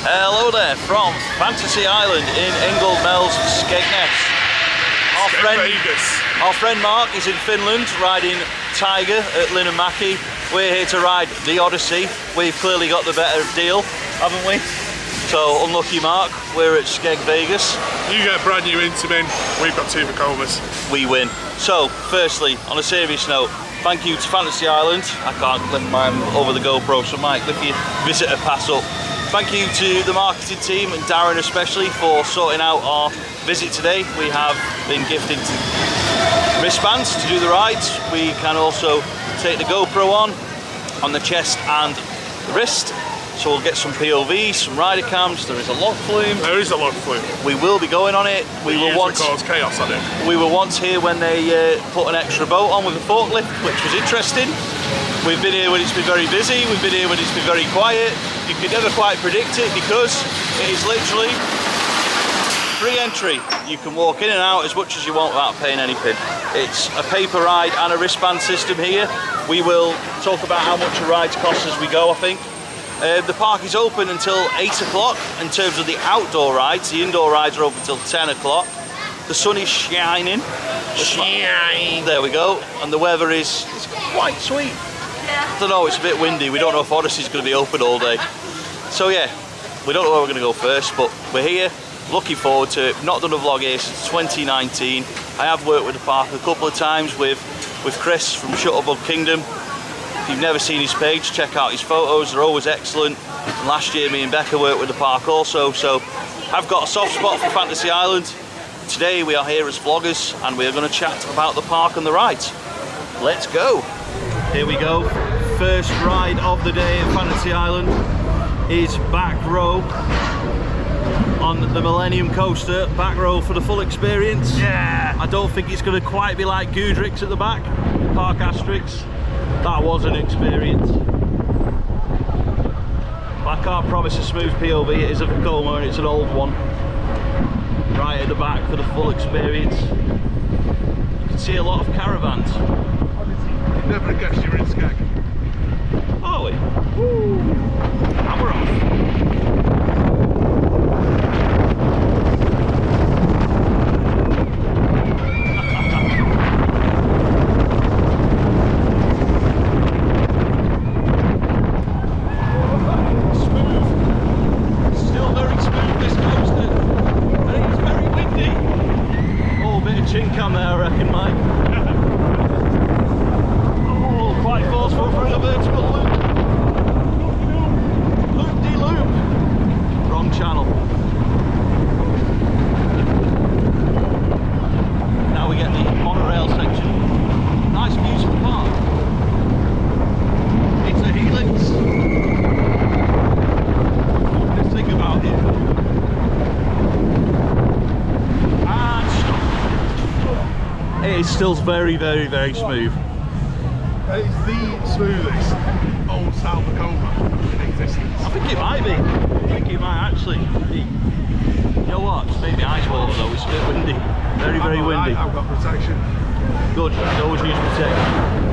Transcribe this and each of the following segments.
Hello there from Fantasy Island in Ingoldmells, Skegness. Our friend Mark is in Finland riding Tiger at Linnamäki. We're here to ride the Odyssey. We've clearly got the better deal, haven't we? So unlucky Mark, we're at Skeg Vegas. You get brand new Intamin, we've got two Vekomas. We win. So firstly, on a serious note, thank you to Fantasy Island. I can't lift mine over the GoPro, so Mike, lift your visitor pass up. Thank you to the marketing team and Darren especially for sorting out our visit today. We have been gifted wristbands to do the rides. We can also take the GoPro on the chest and the wrist. So we'll get some POVs, some rider cams. There is a log flume. There is a log flume. We will be going on it. We were once cause chaos on it. We were once here when they put an extra boat on with a forklift, which was interesting. We've been here when it's been very busy. We've been here when it's been very quiet. You can never quite predict it because it is literally free entry. You can walk in and out as much as you want without paying anything. It's a paper ride and a wristband system here. We will talk about how much a ride costs as we go, I think. The park is open until 8 o'clock in terms of the outdoor rides. The indoor rides are open until 10 o'clock. The sun is shining. There we go. And the weather is quite sweet. I don't know, it's a bit windy. We don't know if Odyssey's going to be open all day. So yeah, we don't know where we're going to go first, but we're here. Looking forward to it. Not done a vlog here since 2019. I have worked with the park a couple of times with Chris from Shuttlebug Kingdom. If you've never seen his page, check out his photos, they're always excellent. And last year me and Becca worked with the park also, so I've got a soft spot for Fantasy Island. Today we are here as vloggers and we are going to chat about the park and the rides. Let's go! Here we go, first ride of the day at Fantasy Island is back row on the Millennium coaster. Back row for the full experience. Yeah! I don't think it's going to quite be like Goodricks at the back, Park Asterix. That was an experience. I can't promise a smooth POV, it is a Vekoma and it's an old one. Right at the back for the full experience. You can see a lot of caravans. Never guessed you were in Skeg. Are we? Woo! And we're off. It's still very, very, very smooth. That is the smoothest old style Vekoma in existence. I think it might be. I think it might actually be. You know what? It's made me eyes water though. It's a bit windy. Very, very windy. I've got protection. Good. You always use protection.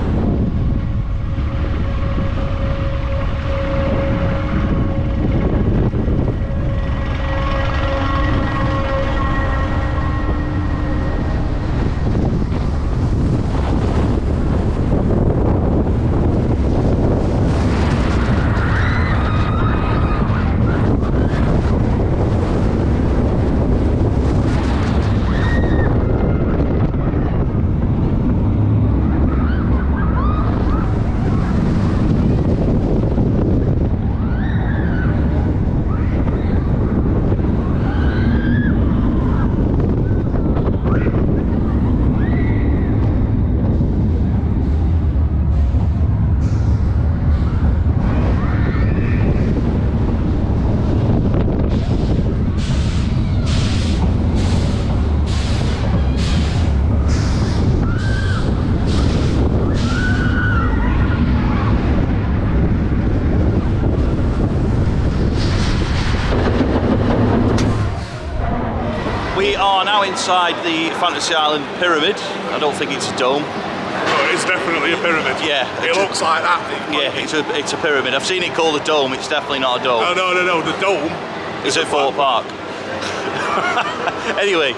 We are now inside the Fantasy Island pyramid. I don't think it's a dome. Oh, it's definitely a pyramid. Yeah. It looks like that. Yeah, it's a pyramid. I've seen it called a dome. It's definitely not a dome. No. The dome It's at Fort Park. Anyway,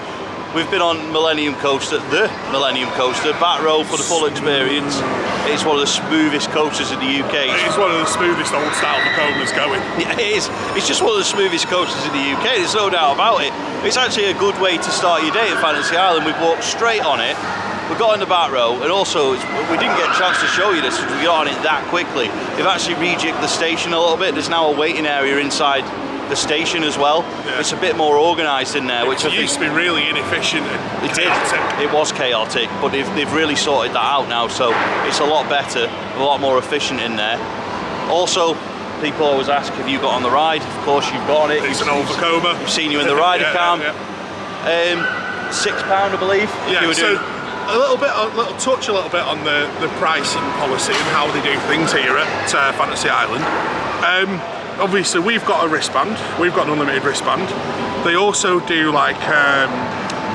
we've been on Millennium Coaster, the Millennium Coaster, back row for the full experience. It's one of the smoothest coasters in the UK. It's one of the smoothest old style Vekomas going. Yeah, it is. It's just one of the smoothest coasters in the UK, there's no doubt about it. It's actually a good way to start your day at Fantasy Island. We've walked straight on it. We got in the back row, and also we didn't get a chance to show you this because we got on it that quickly. They've actually rejigged the station a little bit. There's now a waiting area inside the station as well. Yeah. It's a bit more organised in there, which it used to be really inefficient. It did. It was chaotic, but they've really sorted that out now, so it's a lot better, a lot more efficient in there. Also, people always ask, have you got on the ride? Of course you've got on it. It's an old Vekoma. We've seen you in the rider cam. Yeah. £6, I believe. Yeah. You were doing. A little bit on the pricing policy and how they do things here at Fantasy Island. Obviously, we've got a wristband. We've got an unlimited wristband. They also do like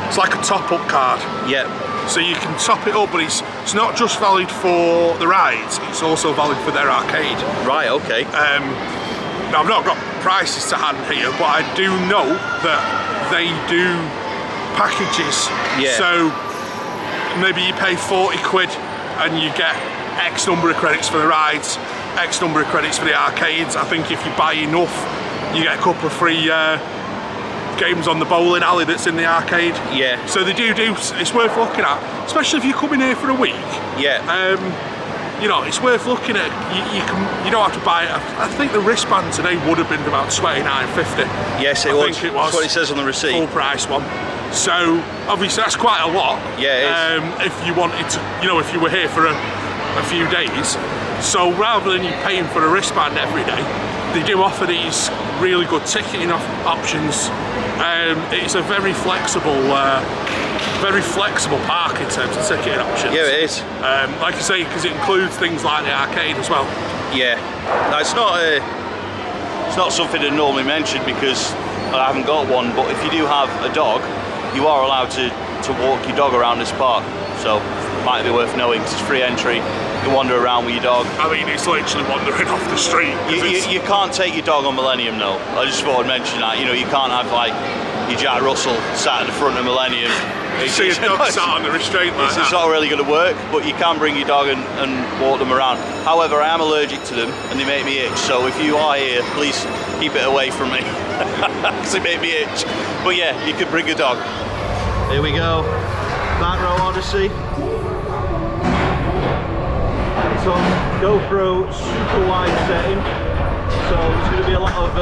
it's like a top-up card. Yeah. So you can top it up, but it's not just valid for the rides. It's also valid for their arcade. Right. Okay. Now I've not got prices to hand here, but I do know that they do packages. Yeah. So maybe you pay 40 quid and you get X number of credits for the rides, X number of credits for the arcades. I think if you buy enough, you get a couple of free games on the bowling alley that's in the arcade. Yeah. So they do, it's worth looking at, especially if you come in here for a week. Yeah. You know, it's worth looking at. You don't have to buy it. I think the wristband today would have been about $29.50. Yes, it was. That's what it says on the receipt. Full price one. So obviously that's quite a lot. Yeah, it is. If you wanted to, you know, if you were here for a few days. So rather than you paying for a wristband every day, they do offer these really good ticketing options. It's a very flexible park in terms of ticketing options. Yeah, it is. Like you say, because it includes things like the arcade as well. Yeah, no, it's not something to normally mention because I haven't got one. But if you do have a dog, you are allowed to walk your dog around this park. So it might be worth knowing because it's free entry. You can wander around with your dog. I mean, it's literally wandering off the street. You can't take your dog on Millennium though. I just thought I'd mention that. You know, you can't have like your Jack Russell sat at the front of Millennium. You see a dog sat on the restraint like that. It's not really going to work, but you can bring your dog and walk them around. However, I am allergic to them and they make me itch. So if you are here, please keep it away from me because they make me itch. But yeah, you can bring a dog. Here we go. Back row Odyssey. It's on GoPro super wide setting, so there's going to be a lot of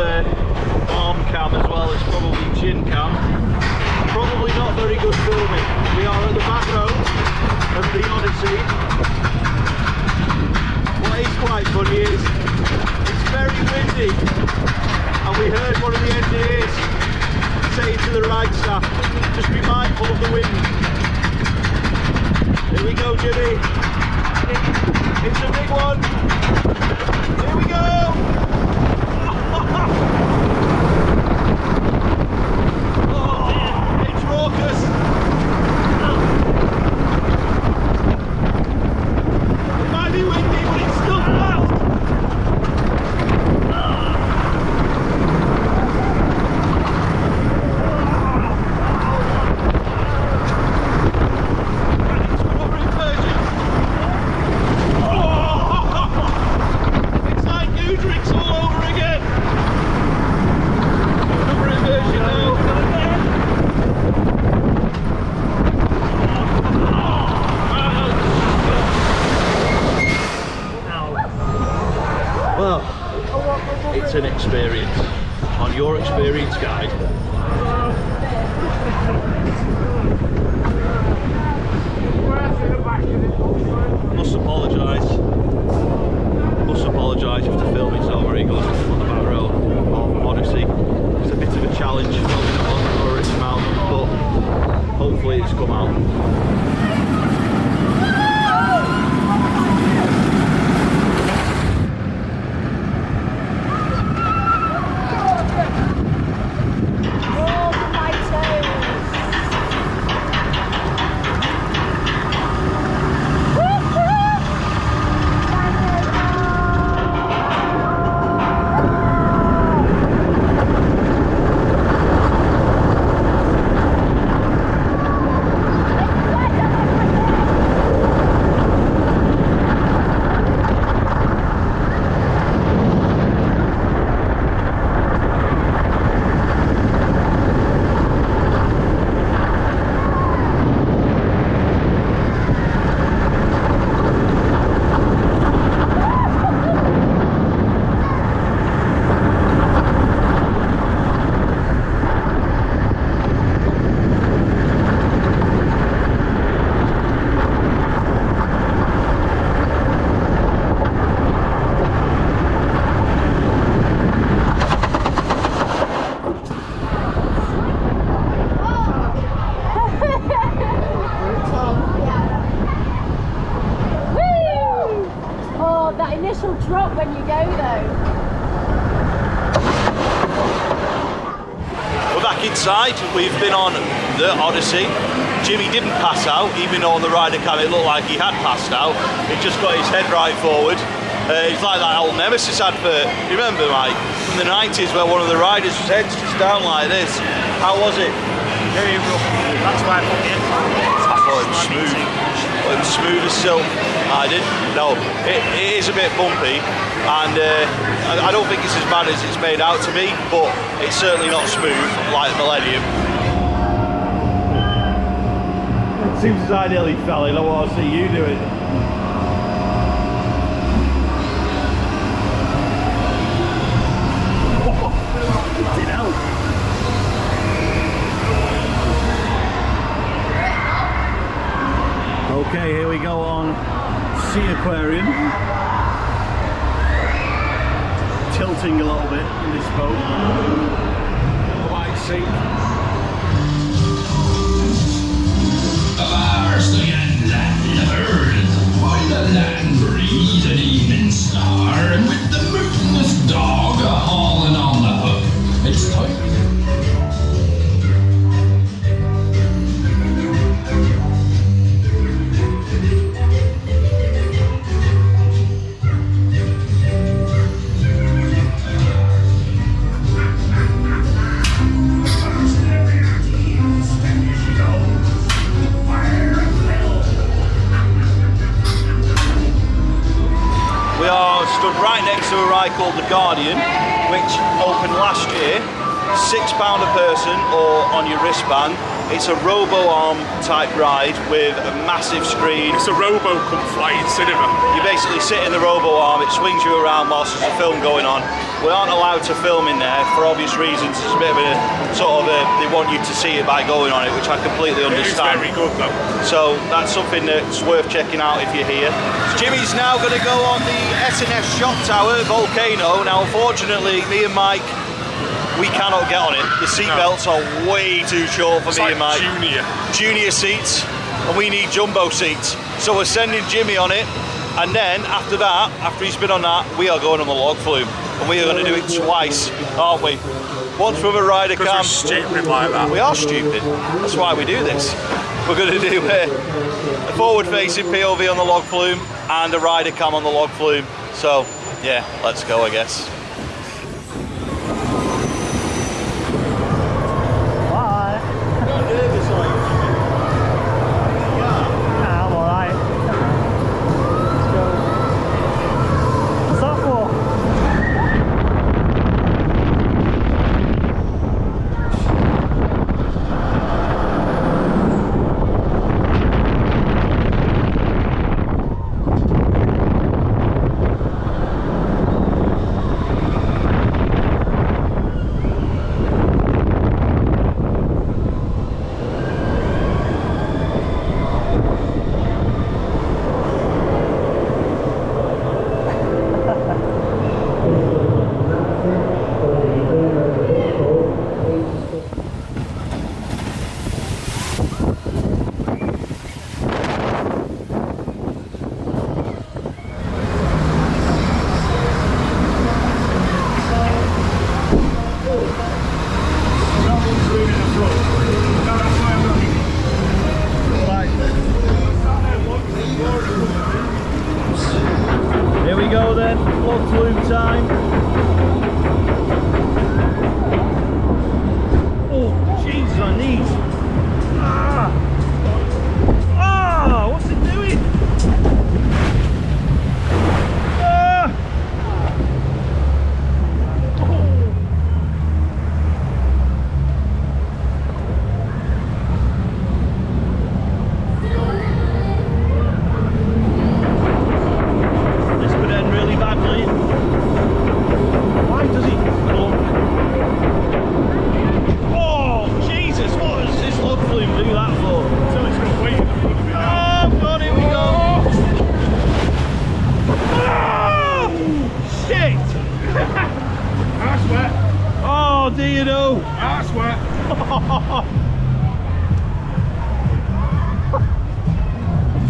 arm cam as well as probably chin cam. Probably not very good filming. We are at the back row of the Odyssey. What is quite funny is it's very windy, and we heard one of the engineers say to the ride staff, just be mindful of the wind. Here we go, Jimmy. It's a big one. Here we go. Oh, it's raucous. It might be windy, but it's still fast. Well, it's an experience. On your experience guide. Must apologise. You have to film it so very good on the back row of Odyssey. It's a bit of a challenge filming it on or its mouth, but hopefully it's come out. back inside. We've been on the Odyssey. Jimmy didn't pass out, even though on the rider cam it looked like he had passed out. He just got his head right forward. It's like that old Nemesis advert. You remember, Mike, from the 90s where one of the riders' heads just down like this. How was it? Very rough. That's why I put it in. I thought it was smooth. It was smooth as silk. I didn't. No, it is a bit bumpy, and I don't think it's as bad as it's made out to be, but it's certainly not smooth like Millennium. It seems as I nearly fell in. I want to see you do it. Okay, here we go on Sea Aquarium. Tilting a little bit in this boat. Quite sink. Avar's the land earth, while the land breathes an evening star, and with the motionless dog a-hauling on the hook, it's time. Stood right next to a ride called the Guardian, which opened last year. £6 a person or on your wristband. It's a robo-arm type ride with a massive screen. It's a robo come flying cinema. You basically sit in the robo-arm, it swings you around whilst there's a film going on. We aren't allowed to film in there for obvious reasons. It's a bit of a sort of they want you to see it by going on it, which I completely understand. It is very good though. So that's something that's worth checking out if you're here. Jimmy's now going to go on the S&S Shot Tower Volcano. Now unfortunately, me and Mike, we cannot get on it. The seat belts are way too short for me and Mike. Junior seats, and we need jumbo seats. So we're sending Jimmy on it, and then after that, after he's been on that, we are going on the log flume. And we are going to do it twice, aren't we? Once from a rider cam. We're stupid like that. We are stupid. That's why we do this. We're going to do a forward-facing POV on the log flume and a rider cam on the log flume. So, yeah, let's go, I guess.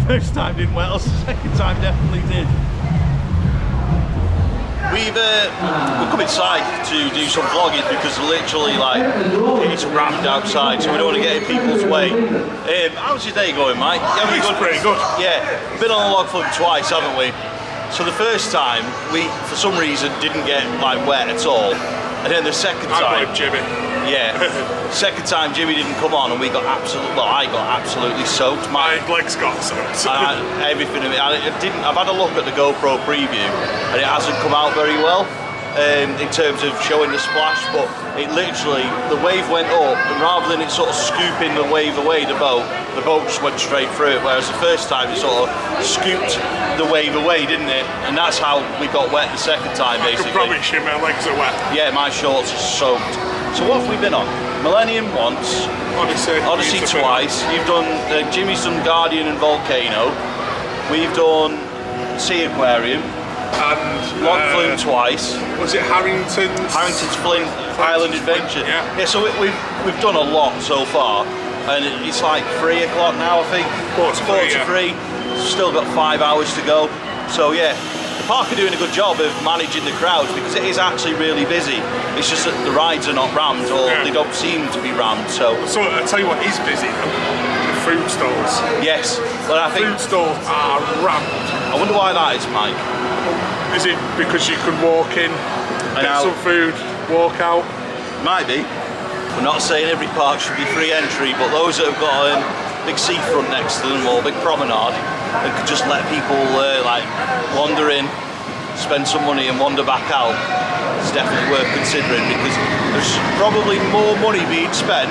First time didn't well, second time definitely did. we've come inside to do some vlogging because literally, like, it's rammed outside, so we don't want to get in people's way. How's your day going, Mike? It's pretty good. Yeah, been on a log flume twice, haven't we? So the first time, we, for some reason, didn't get, like, wet at all. And then the second time... I blame Jimmy. Yeah. Second time, Jimmy didn't come on and we got absolutely... Well, I got absolutely soaked. My legs got soaked. Everything of it. I've had a look at the GoPro preview and it hasn't come out very well in terms of showing the splash, but it literally, the wave went up and rather than it sort of scooping the wave away, the boat just went straight through it, whereas the first time it sort of scooped the wave away, didn't it? And that's how we got wet the second time, basically. I can promise you my legs are wet. Yeah, my shorts are soaked. So what have we been on? Millennium once, Odyssey twice. You've done, Jimmy's done Guardian and Volcano. We've done Sea Aquarium. And Log flume twice. Was it Harrington's Flint Island Adventure. Yeah. So we've done a lot so far, and it's like 3 o'clock now, I think. Quarter to three. Still got 5 hours to go. So yeah, the park are doing a good job of managing the crowds because it is actually really busy. It's just that the rides are not rammed, or they don't seem to be rammed. So I tell you what is busy though. The food stalls. Yes, but I think food stalls are rammed. I wonder why that is, Mike. Is it because you can walk in, get some food, walk out? Might be. We're not saying every park should be free entry, but those that have got a big seafront next to them or a big promenade and could just let people like wander in, spend some money and wander back out, it's definitely worth considering because there's probably more money being spent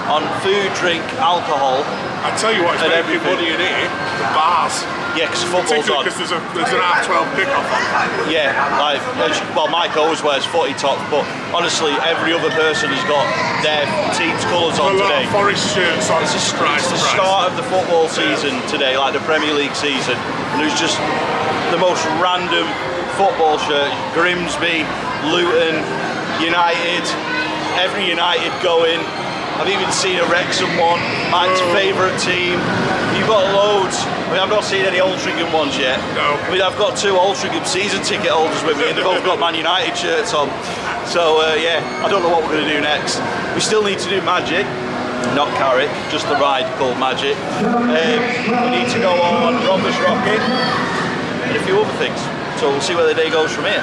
on food, drink, alcohol. I tell you what, it's making money in here, the bars. Yeah, because football's on. Because there's an half-12 kickoff on. Yeah, like, well, Mike always wears footy tops, but honestly, every other person has got their team's colours on today. Forest shirts on. It's the start of the football season today, like the Premier League season, and there's just the most random football shirt. Grimsby, Luton, United, every United going. I've even seen a Wrexham one, Mike's favourite team. You've got loads. I mean, I've not seen any Altrincham ones yet. No. I mean, I've got 2 Altrincham season ticket holders with me and they've both got Man United shirts on. So, yeah, I don't know what we're going to do next. We still need to do Magic, not Carrick, just the ride called Magic. We need to go on Robbers Rocket and a few other things. So we'll see where the day goes from here.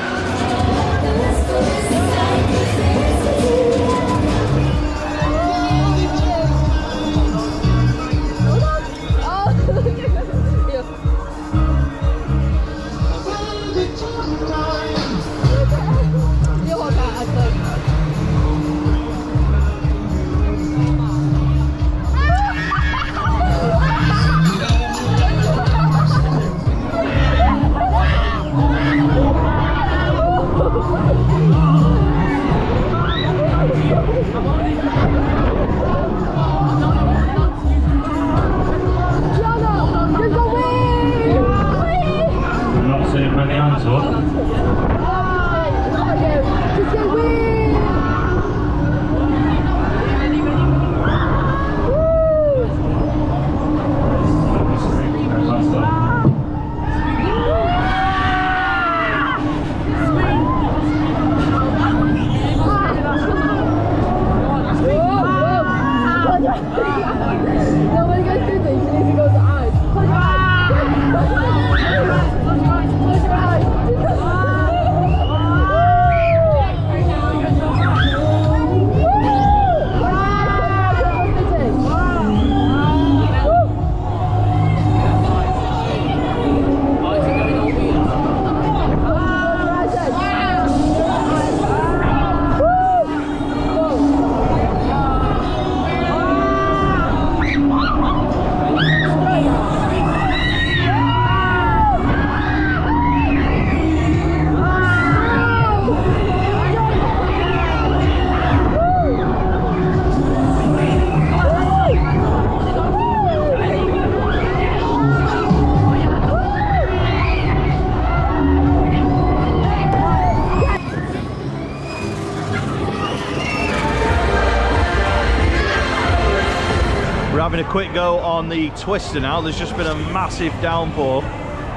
Having a quick go on the twister now. There's just been a massive downpour,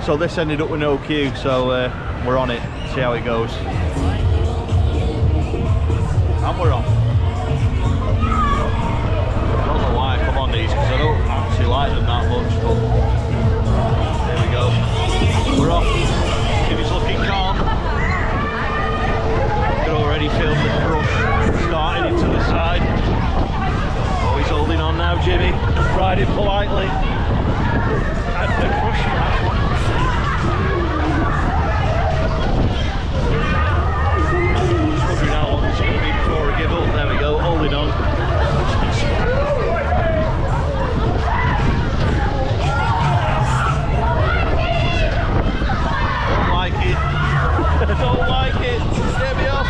so this ended up with no queue, so we're on it. See see how it goes. And we're off. I don't know why I come on these because I don't actually like them that much, but there we go. We're off. Jimmy's looking calm. I can already feel the brush starting into the side. Oh, he's holding on now, Jimmy. Riding politely. And the crush for that one. Just wondering how long it's going to be before I give up. There we go, holding on. Don't like it. I don't like it. Get me off.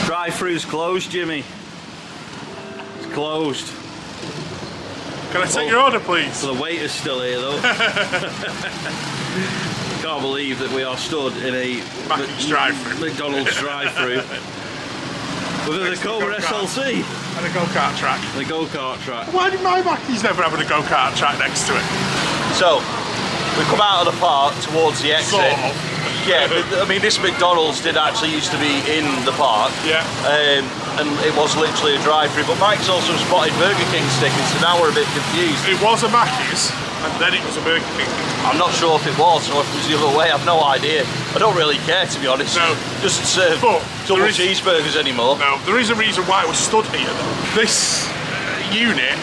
Drive-through's closed, Jimmy. It's closed. Can I take your order, please? The waiter's still here, though. Can't believe that we are stood in a McDonald's drive-through with a Vekoma SLC and a go-kart track. The go-kart track. Why did my Mackey's never having a go-kart track next to it? So, we come out of the park towards the exit. Sort of. Yeah, but, I mean, this McDonald's did actually used to be in the park. Yeah. And it was literally a drive-through. But Mike's also spotted Burger King stickers, so now we're a bit confused. It was a Mackey's, and then it was a Burger King. I'm not sure if it was or if it was the other way. I've no idea. I don't really care, to be honest. No. Doesn't serve double cheeseburgers anymore. No, there is a reason why it was stood here, though. This unit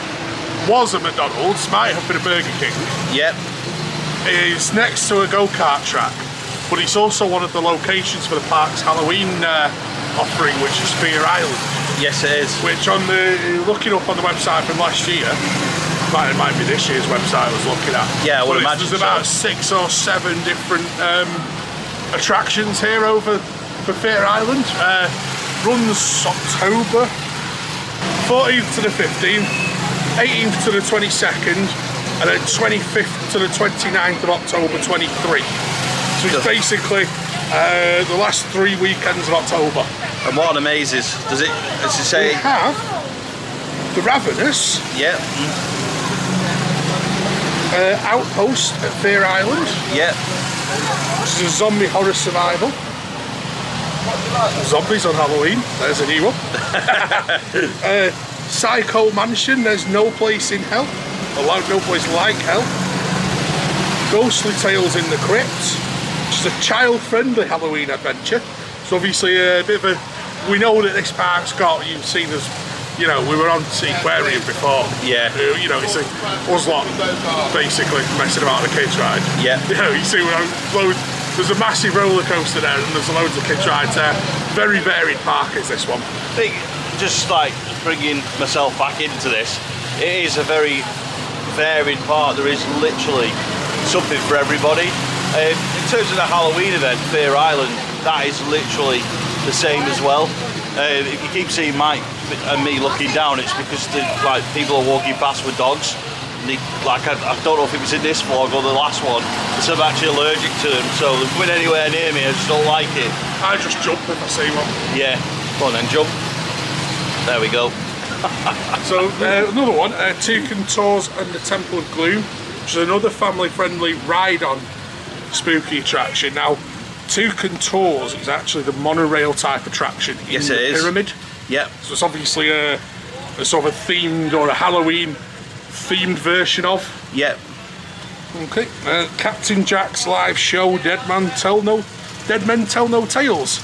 was a McDonald's, might have been a Burger King. Yep. It's next to a go-kart track, but it's also one of the locations for the park's Halloween offering, which is Fear Island. Yes, it is. Which, on the looking up on the website from last year, it might be this year's website I was looking at. Yeah, I would imagine there's about 6 or 7 different attractions here over for Fear Island. Runs October 14th to the 15th, 18th to the 22nd, and then 25th to the 29th of October 23. So it's basically the last 3 weekends of October. And what amazes, does it say? We have the Ravenous. Yep. Outpost at Fear Island. Yep. Which is a zombie horror survival. Zombies on Halloween, there's a new one. Psycho Mansion, there's no place in hell. No place like hell. Ghostly Tales in the Crypt, which is a child-friendly Halloween adventure. So obviously a bit of a... We know that this park's got, you've seen us, you know, we were on Seaquarium before. Yeah. You know, it's a Uslot basically messing about on a kids ride. Yeah. You know, you see there's a massive roller coaster there and there's loads of kids rides there. Very varied park is this one. I think just like bringing myself back into this, it is a very varied park. There is literally something for everybody. In terms of the Halloween event, Fear Island, that is literally the same as well. If you keep seeing Mike and me looking down, it's because people are walking past with dogs. And I don't know if it was in this vlog or the last one, so I'm actually allergic to them, so they're coming anywhere near me, I just don't like it. I just jump if I see one. Yeah, come on then, jump. There we go. So another one, Toucan Tours and the Temple of Gloom, which is another family-friendly ride-on spooky attraction. Now, Toucan Tours is actually the monorail type attraction in the pyramid. Yep. So it's obviously a sort of a themed or a Halloween themed version of. Yep. Okay. Captain Jack's live show, Dead Men Tell No Tales.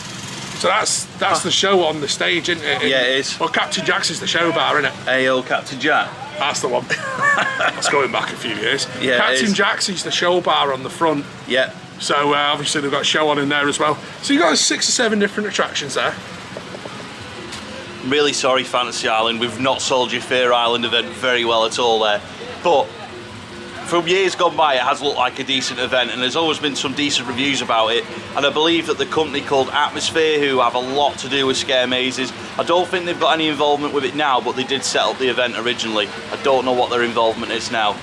So that's the show on the stage, isn't it? Yeah, it is. Well, Captain Jack's is the show bar, isn't it? Ayo, Captain Jack. That's the one. That's going back a few years. Yeah, Captain Jack's is the show bar on the front. Yep. So obviously they've got a show on in there as well. So you've got 6 or 7 different attractions there. I'm really sorry, Fantasy Island, we've not sold your Fear Island event very well at all there. But from years gone by, it has looked like a decent event, and there's always been some decent reviews about it. And I believe that the company called Atmosphere, who have a lot to do with scare mazes, I don't think they've got any involvement with it now, but they did set up the event originally. I don't know what their involvement is now.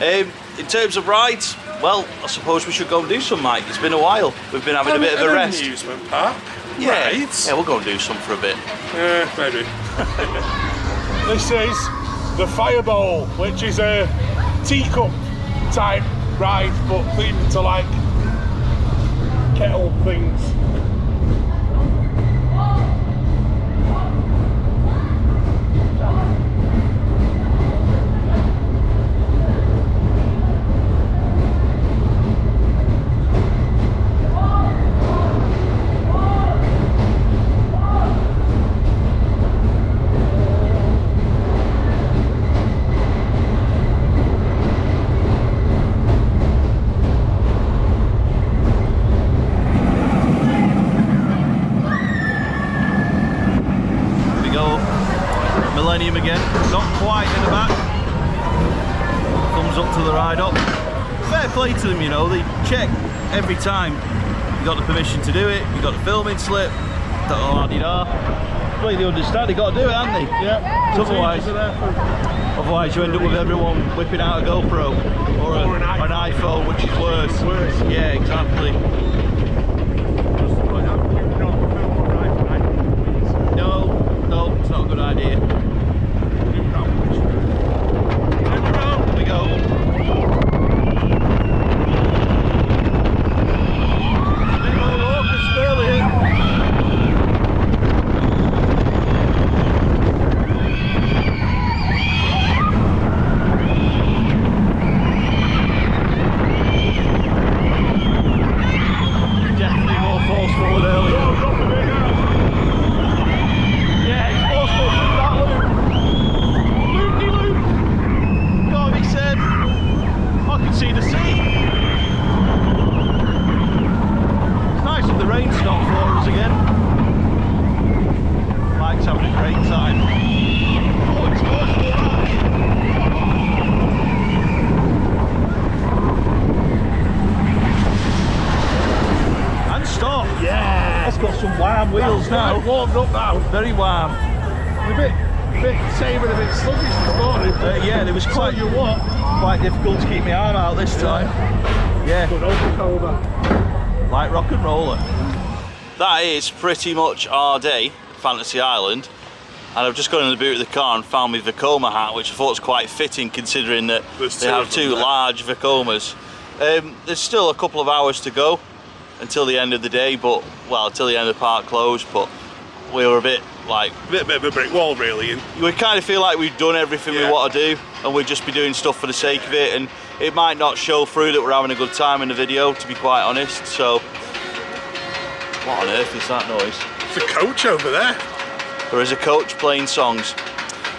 In terms of rides, well, I suppose we should go and do some, Mike. It's been a while. We've been having a bit of a rest. Amusement park. Yeah, Rides. yeah, we'll go and do some for a bit. Maybe. This is the Fireball, which is a teacup type ride, but themed to like kettle things. Millennium again, not quite in the back. Thumbs up to the ride up. Fair play to them, you know, they check every time. You got the permission to do it, you got the filming slip, completely understand, they got to do it, haven't they? Yeah. So otherwise you end up with everyone whipping out a GoPro or an iPhone, which is worse. Yeah, exactly. No, it's not a good idea. Warmed up now. Very warm. A bit safe and a bit sluggish this morning. Yeah, it was quite difficult to keep my arm out this time. Yeah. Good old Vekoma. Like rock and roller. That is pretty much our day, Fantasy Island. And I've just got in the boot of the car and found my Vekoma hat, which I thought was quite fitting considering that they have two large Vekomas. There's still a couple of hours to go until the end of the day, but well, till the end of the park closed, but we were a bit like a bit of a brick wall really. We kind of feel like we've done everything we want to do, and we'd just be doing stuff for the sake of it, and it might not show through that we're having a good time in the video, to be quite honest. So what on earth is that noise? It's a coach over there. There is a coach playing songs.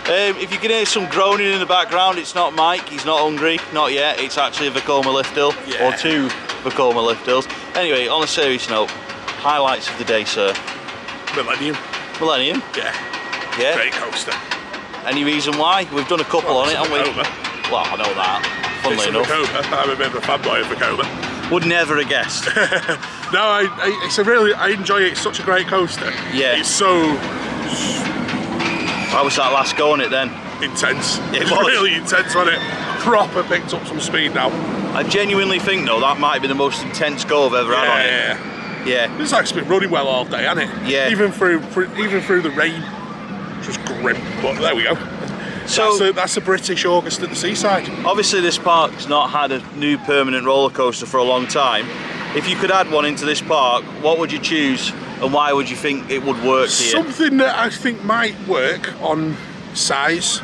If you can hear some groaning in the background, it's not Mike, he's not hungry, not yet. It's actually a Vekoma lift hill, or two Vekoma lift hills. Anyway, on a serious note, highlights of the day, sir. Millennium. Millennium? Yeah. Great coaster. Any reason why? We've done a couple on it, haven't we? Vekoma. Well, I know that, funnily enough. Vekoma. I'm a bit of a fanboy of Vekoma. Would never have guessed. No, I enjoy it. It's such a great coaster. Yeah. It's so... How was that last go on it then? Intense. It was really intense, wasn't it? Proper picked up some speed now. I genuinely think though that might be the most intense go I've ever had on it. Yeah. It's actually been running well all day, hasn't it? Yeah. Even through the rain. Just grim. But there we go. So that's a British August at the seaside. Obviously this park's not had a new permanent roller coaster for a long time. If you could add one into this park, what would you choose and why would you think it would work here? Something that I think might work on size,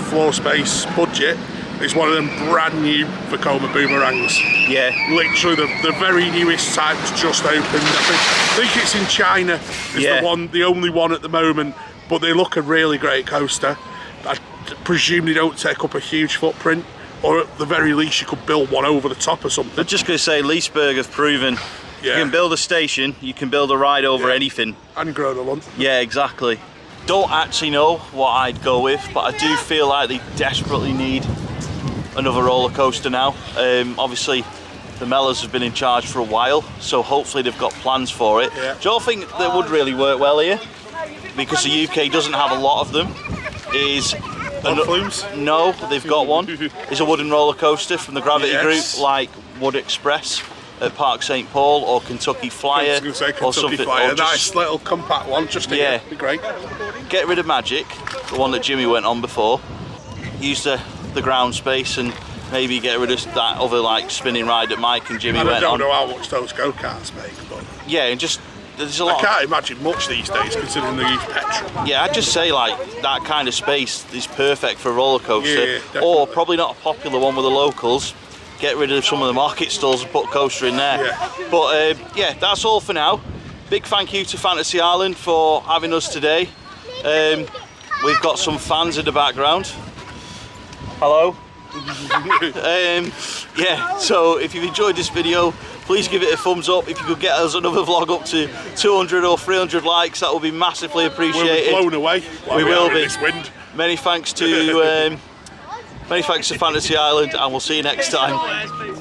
floor space, budget, is one of them brand new Vekoma boomerangs. Yeah. Literally the very newest type's just opened. I think it's in China, is the only one at the moment, but they look a really great coaster. I presume they don't take up a huge footprint, or at the very least you could build one over the top or something. I'm just going to say Leesburg have proven you can build a station, you can build a ride over anything. And grow the lump. Yeah, exactly. Don't actually know what I'd go with, but I do feel like they desperately need another roller coaster now. Obviously the Mellors have been in charge for a while, so hopefully they've got plans for it. Yeah. Do you all think that would really work well here? Because the UK doesn't have a lot of them. Is Flumes? No, they've got one. Is a wooden roller coaster from the Gravity Yes. Group, like Wood Express at Park St Paul or Kentucky Flyer, I was going to say or Kentucky something. Flyer. Or just Nice little compact one, just here. Yeah. Be great. get rid of Magic, the one that Jimmy went on before. Use the ground space and maybe get rid of that other like spinning ride that Mike and Jimmy And I went don't on. know how much those go-karts make, but Yeah, and just there's a I lot. can't imagine much these days considering they use petrol. Yeah, I'd just say like that kind of space is perfect for a roller coaster, Yeah, definitely. or probably not a popular one with the locals. Get rid of some of the market stalls and put a coaster in there. Yeah. But yeah, that's all for now. Big thank you to Fantasy Island for having us today. We've got some fans in the background. Hello. Yeah, so if you've enjoyed this video, please give it a thumbs up. If you could get us another vlog up to 200 or 300 likes, that would be massively We'll be appreciated. blown away. We will in be. This wind. Many thanks to Fantasy Island, and we'll see you next time.